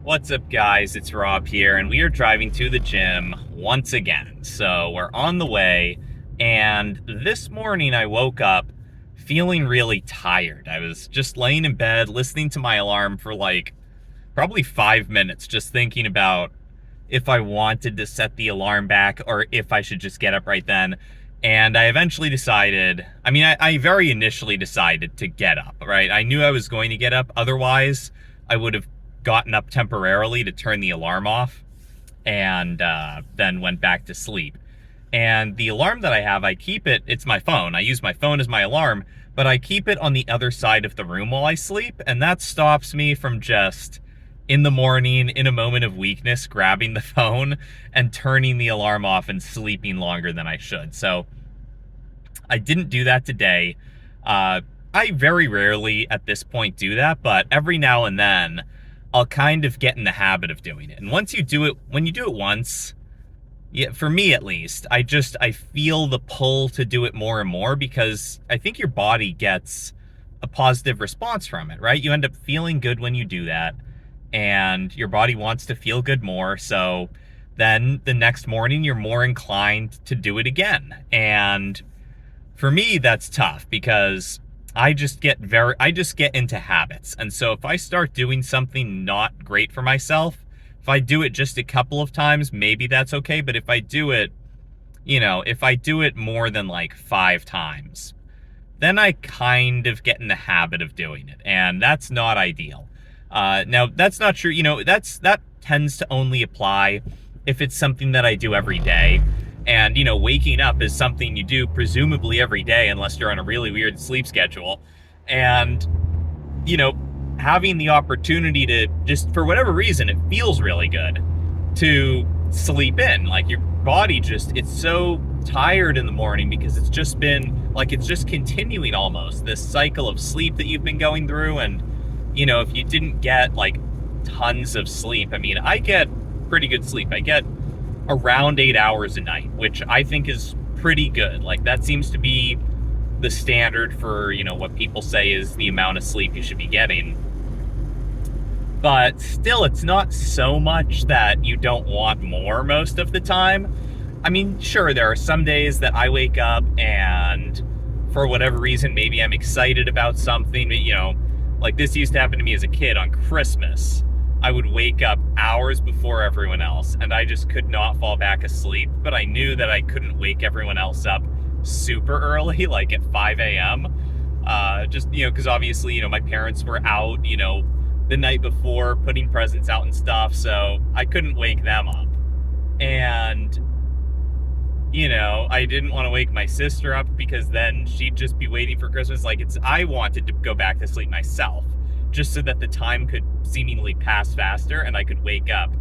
What's up, guys? It's Rob here, and we are driving to the gym once again. So we're on the way, and this morning I woke up feeling really tired. I was just laying in bed, listening to my alarm for like probably 5 minutes, just thinking about if I wanted to set the alarm back or if I should just get up right then. And I eventually decided, I very initially decided to get up, right? I knew I was going to get up. Otherwise, I would have gotten up temporarily to turn the alarm off and then went back to sleep. And the alarm that I have, I keep it, it's my phone. I use my phone as my alarm, but I keep it on the other side of the room while I sleep. And that stops me from just in the morning, in a moment of weakness, grabbing the phone and turning the alarm off and sleeping longer than I should. So I didn't do that today. I very rarely at this point do that, but every now and then I'll kind of get in the habit of doing it. And once you do it, when you do it once, yeah, for me at least, I feel the pull to do it more and more because I think your body gets a positive response from it, right? You end up feeling good when you do that, and your body wants to feel good more. So then the next morning, you're more inclined to do it again. And for me, that's tough because I just get into habits. And so if I start doing something not great for myself, if I do it just a couple of times, maybe that's okay. But if I do it, if I do it more than like 5 times, then I kind of get in the habit of doing it. And that's not ideal. Now that's not true. That tends to only apply if it's something that I do every day. And, waking up is something you do presumably every day, unless you're on a really weird sleep schedule. And, you know, having the opportunity to just, for whatever reason, it feels really good to sleep in. Like your body it's so tired in the morning because it's just been, like, it's just continuing almost this cycle of sleep that you've been going through. And, if you didn't get like tons of sleep, I get pretty good sleep. I get around 8 hours a night, which I think is pretty good. Like that seems to be the standard for, what people say is the amount of sleep you should be getting. But still, it's not so much that you don't want more most of the time. Sure, there are some days that I wake up and for whatever reason, maybe I'm excited about something, like this used to happen to me as a kid on Christmas. I would wake up hours before everyone else and I just could not fall back asleep. But I knew that I couldn't wake everyone else up super early, like at 5 a.m. Because obviously, my parents were out, the night before putting presents out and stuff. So I couldn't wake them up. And, I didn't want to wake my sister up because then she'd just be waiting for Christmas. I wanted to go back to sleep myself, just so that the time could seemingly pass faster and I could wake up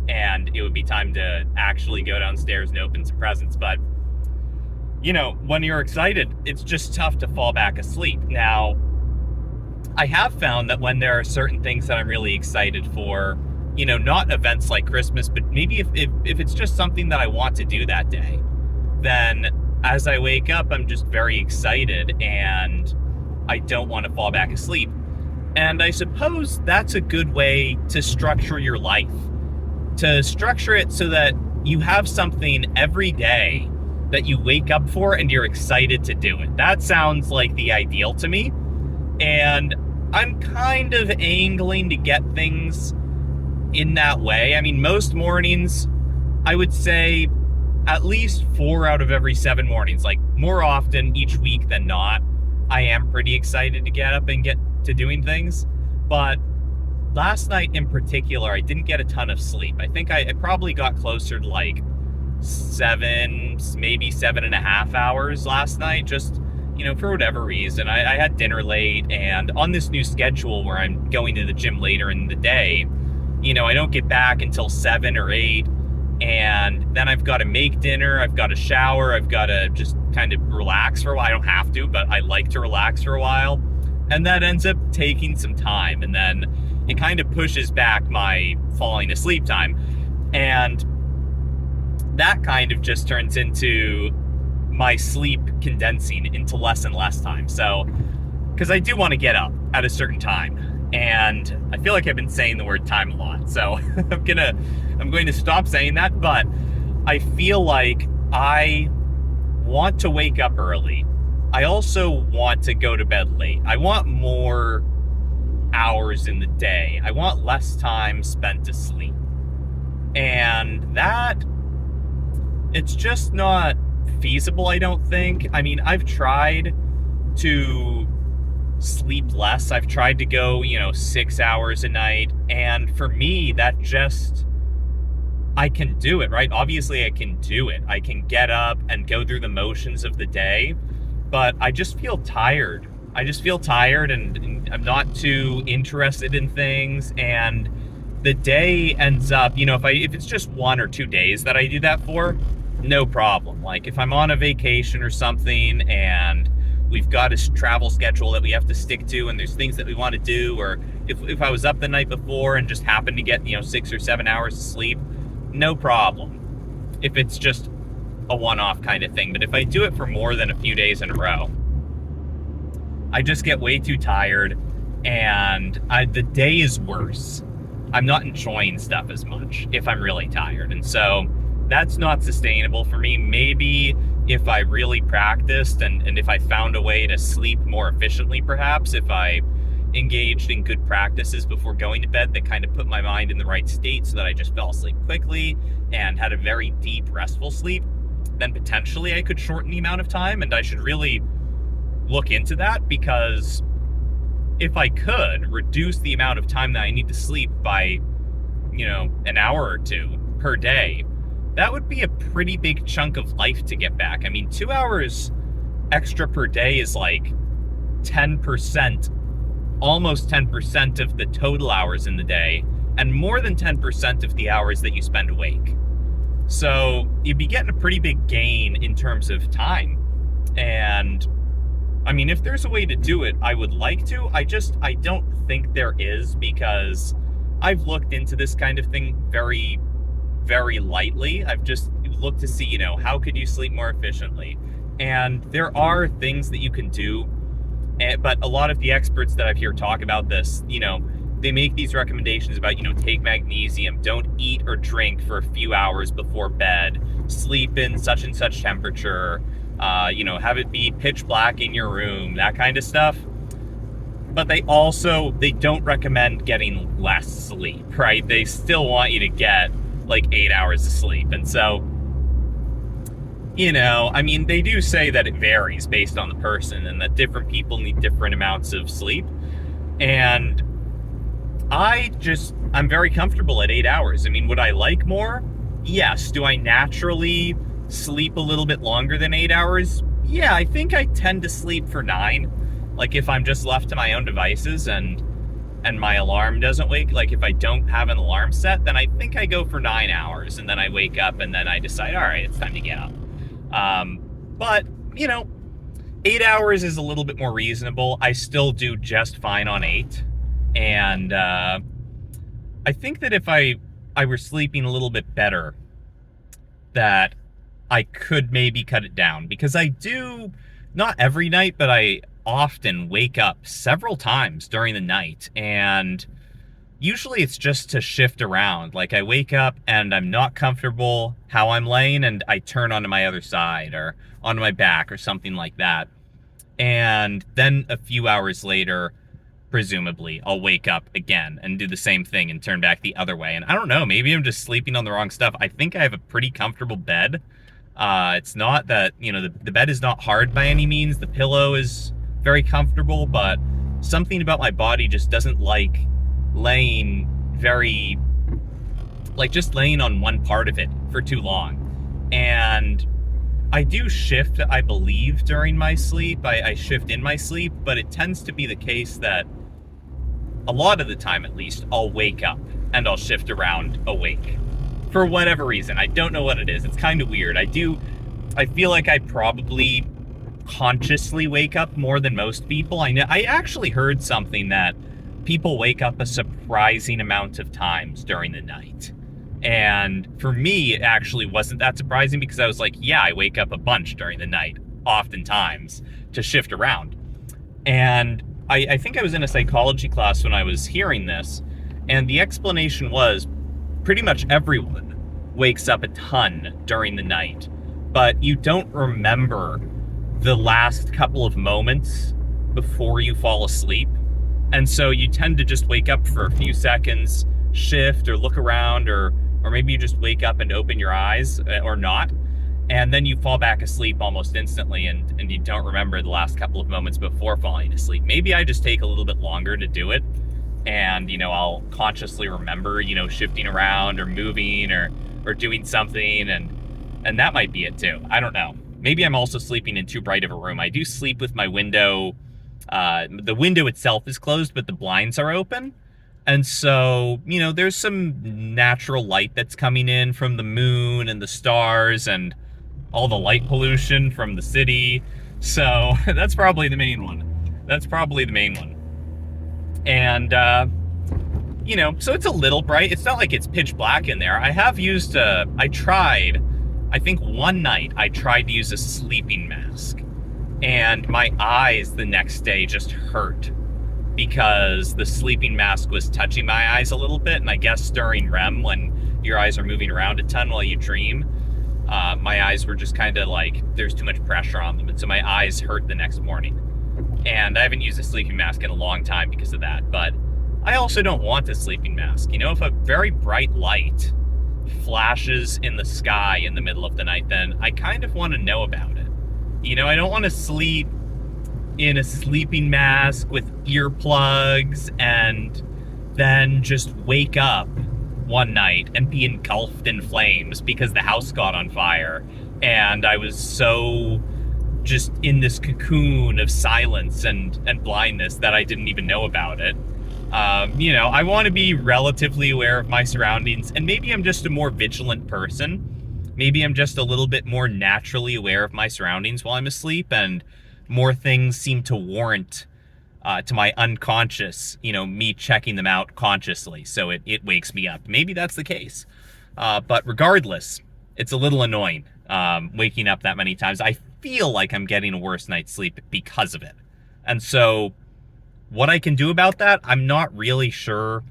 and it would be time to actually go downstairs and open some presents. But, when you're excited, it's just tough to fall back asleep. Now, I have found that when there are certain things that I'm really excited for, not events like Christmas, but maybe if it's just something that I want to do that day, then as I wake up, I'm just very excited and I don't want to fall back asleep. And I suppose that's a good way to structure your life, to structure it so that you have something every day that you wake up for and you're excited to do it. That sounds like the ideal to me. And I'm kind of angling to get things in that way. Most mornings, I would say at least 4 out of every 7 mornings, like more often each week than not, I am pretty excited to get up and get to doing things. But last night in particular, I didn't get a ton of sleep. I think I probably got closer to like 7, maybe 7.5 hours last night, just, for whatever reason. I had dinner late, and on this new schedule where I'm going to the gym later in the day, I don't get back until 7 or 8. And then I've got to make dinner, I've got to shower, I've got to just kind of relax for a while. I don't have to, but I like to relax for a while. And that ends up taking some time. And then it kind of pushes back my falling asleep time. And that kind of just turns into my sleep condensing into less and less time. So, because I do want to get up at a certain time. And I feel like I've been saying the word time a lot, so I'm going to stop saying that. But I feel like I want to wake up early. I also want to go to bed late. I want more hours in the day. I want less time spent asleep. And that, it's just not feasible, I don't think. I mean, I've tried to sleep less. I've tried to go, 6 hours a night. And for me, that just, I can do it, right? Obviously, I can do it. I can get up and go through the motions of the day, but I just feel tired. I just feel tired and I'm not too interested in things. And the day ends up, if it's just 1 or 2 days that I do that for, no problem. Like if I'm on a vacation or something and we've got a travel schedule that we have to stick to and there's things that we want to do, or if I was up the night before and just happened to get, 6 or 7 hours of sleep, no problem. If it's just a one-off kind of thing. But if I do it for more than a few days in a row, I just get way too tired and the day is worse. I'm not enjoying stuff as much if I'm really tired. And so that's not sustainable for me. Maybe if I really practiced and if I found a way to sleep more efficiently, perhaps if I engaged in good practices before going to bed that kind of put my mind in the right state so that I just fell asleep quickly and had a very deep, restful sleep, then potentially I could shorten the amount of time. And I should really look into that, because if I could reduce the amount of time that I need to sleep by, an hour or two per day, that would be a pretty big chunk of life to get back. I mean, 2 hours extra per day is like 10%, almost 10% of the total hours in the day, and more than 10% of the hours that you spend awake. So you'd be getting a pretty big gain in terms of time. And I mean, if there's a way to do it, I would like to. I don't think there is, because I've looked into this kind of thing very, very lightly. I've just looked to see, how could you sleep more efficiently? And there are things that you can do, but a lot of the experts that I've heard talk about this, they make these recommendations about, take magnesium, don't eat or drink for a few hours before bed, sleep in such and such temperature, have it be pitch black in your room, that kind of stuff. But they don't recommend getting less sleep, right? They still want you to get like 8 hours of sleep. And so, I mean, they do say that it varies based on the person and that different people need different amounts of sleep. And I'm very comfortable at 8 hours. I mean, would I like more? Yes. Do I naturally sleep a little bit longer than 8 hours? Yeah, I think I tend to sleep for 9. Like if I'm just left to my own devices and my alarm doesn't wake, like if I don't have an alarm set, then I think I go for 9 hours and then I wake up and then I decide, all right, it's time to get up. But 8 hours is a little bit more reasonable. I still do just fine on 8. And I think that if I were sleeping a little bit better, that I could maybe cut it down, because I do, not every night, but I often wake up several times during the night, and usually it's just to shift around. Like I wake up and I'm not comfortable how I'm laying and I turn onto my other side or onto my back or something like that. And then a few hours later, presumably, I'll wake up again and do the same thing and turn back the other way. And I don't know, maybe I'm just sleeping on the wrong stuff. I think I have a pretty comfortable bed. It's not that, the bed is not hard by any means. The pillow is very comfortable, but something about my body just doesn't like laying just laying on one part of it for too long. And I do shift, I believe, during my sleep. I shift in my sleep, but it tends to be the case that a lot of the time, at least, I'll wake up and I'll shift around awake. For whatever reason. I don't know what it is. It's kind of weird. I feel like I probably consciously wake up more than most people. I actually heard something that people wake up a surprising amount of times during the night. And for me, it actually wasn't that surprising, because I was like, yeah, I wake up a bunch during the night, oftentimes, to shift around. And I think I was in a psychology class when I was hearing this, and the explanation was pretty much everyone wakes up a ton during the night, but you don't remember the last couple of moments before you fall asleep. And so you tend to just wake up for a few seconds, shift or look around, or maybe you just wake up and open your eyes or not. And then you fall back asleep almost instantly, and you don't remember the last couple of moments before falling asleep. Maybe I just take a little bit longer to do it, and I'll consciously remember shifting around or moving or doing something, and that might be it too. I don't know. Maybe I'm also sleeping in too bright of a room. I do sleep with my window. The window itself is closed, but the blinds are open. And so, there's some natural light that's coming in from the moon and the stars and all the light pollution from the city. So that's probably the main one. And, so it's a little bright. It's not like it's pitch black in there. I think one night I tried to use a sleeping mask, and my eyes the next day just hurt because the sleeping mask was touching my eyes a little bit. And I guess during REM, when your eyes are moving around a ton while you dream, my eyes were just kind of like, there's too much pressure on them. And so my eyes hurt the next morning. And I haven't used a sleeping mask in a long time because of that. But I also don't want a sleeping mask. If a very bright light flashes in the sky in the middle of the night, then I kind of want to know about it. I don't want to sleep in a sleeping mask with earplugs and then just wake up one night and be engulfed in flames because the house got on fire and I was so just in this cocoon of silence and blindness that I didn't even know about it. I want to be relatively aware of my surroundings, and maybe I'm just a more vigilant person. Maybe I'm just a little bit more naturally aware of my surroundings while I'm asleep, and more things seem to warrant to my unconscious, me checking them out consciously, so it wakes me up. Maybe that's the case. But regardless, it's a little annoying waking up that many times. I feel like I'm getting a worse night's sleep because of it. And so what I can do about that, I'm not really sure.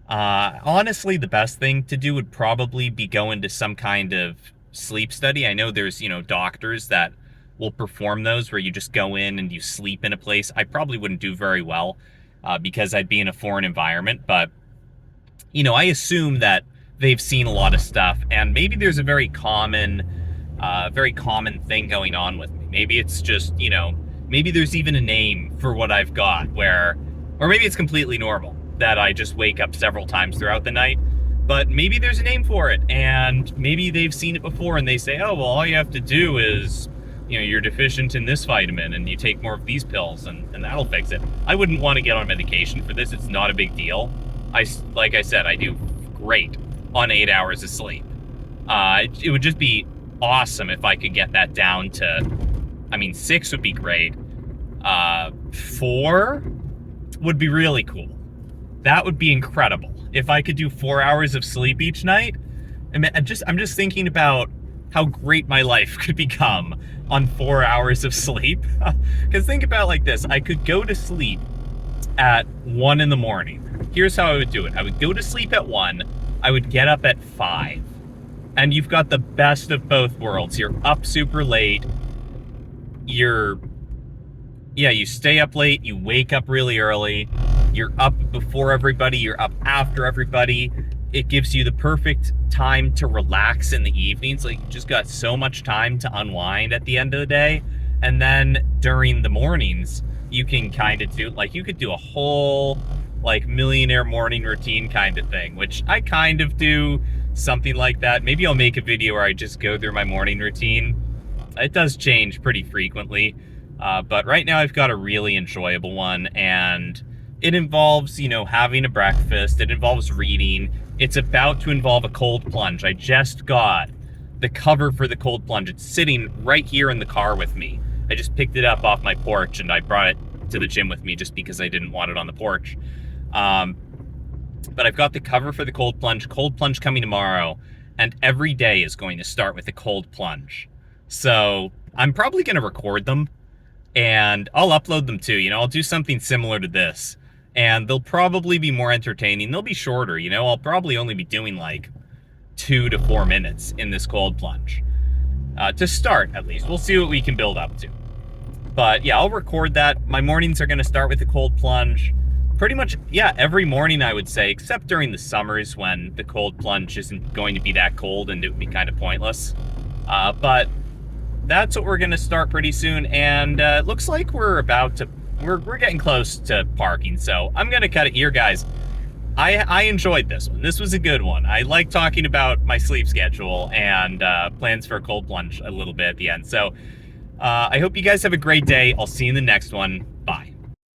Honestly, the best thing to do would probably be go into some kind of sleep study. I know there's, doctors that will perform those where you just go in and you sleep in a place. I probably wouldn't do very well because I'd be in a foreign environment. But, I assume that they've seen a lot of stuff, and maybe there's a very common thing going on with me. Maybe it's just, maybe there's even a name for what I've got or maybe it's completely normal that I just wake up several times throughout the night, but maybe there's a name for it, and maybe they've seen it before and they say, oh, well, all you have to do is, you're deficient in this vitamin and you take more of these pills and that'll fix it. I wouldn't want to get on medication for this. It's not a big deal. Like I said, I do great on 8 hours of sleep. It would just be awesome if I could get that down to, 6 would be great. 4 would be really cool. That would be incredible. If I could do 4 hours of sleep each night, I'm just thinking about how great my life could become on 4 hours of sleep. Because think about it like this. I could go to sleep at 1 in the morning. Here's how I would do it. I would go to sleep at 1. I would get up at 5. And you've got the best of both worlds. You're up super late. You stay up late. You wake up really early. You're up before everybody. You're up after everybody. It gives you the perfect time to relax in the evenings. Like, you just got so much time to unwind at the end of the day. And then during the mornings, you can kind of do, you could do a whole, millionaire morning routine kind of thing, which I kind of do something like that. Maybe I'll make a video where I just go through my morning routine. It does change pretty frequently. But right now I've got a really enjoyable one, and it involves, having a breakfast. It involves reading. It's about to involve a cold plunge. I just got the cover for the cold plunge. It's sitting right here in the car with me. I just picked it up off my porch and I brought it to the gym with me just because I didn't want it on the porch. But I've got the cover for the cold plunge coming tomorrow, and every day is going to start with a cold plunge. So I'm probably going to record them and I'll upload them too. I'll do something similar to this, and they'll probably be more entertaining. They'll be shorter. I'll probably only be doing like 2 to 4 minutes in this cold plunge. To start, at least. We'll see what we can build up to. But yeah, I'll record that. My mornings are going to start with the cold plunge. Pretty much, yeah, every morning I would say, except during the summers when the cold plunge isn't going to be that cold and it would be kind of pointless. But that's what we're going to start pretty soon. And it looks like we're getting close to parking. So I'm going to cut it here, guys. I enjoyed this one. This was a good one. I like talking about my sleep schedule and plans for a cold plunge a little bit at the end. So I hope you guys have a great day. I'll see you in the next one.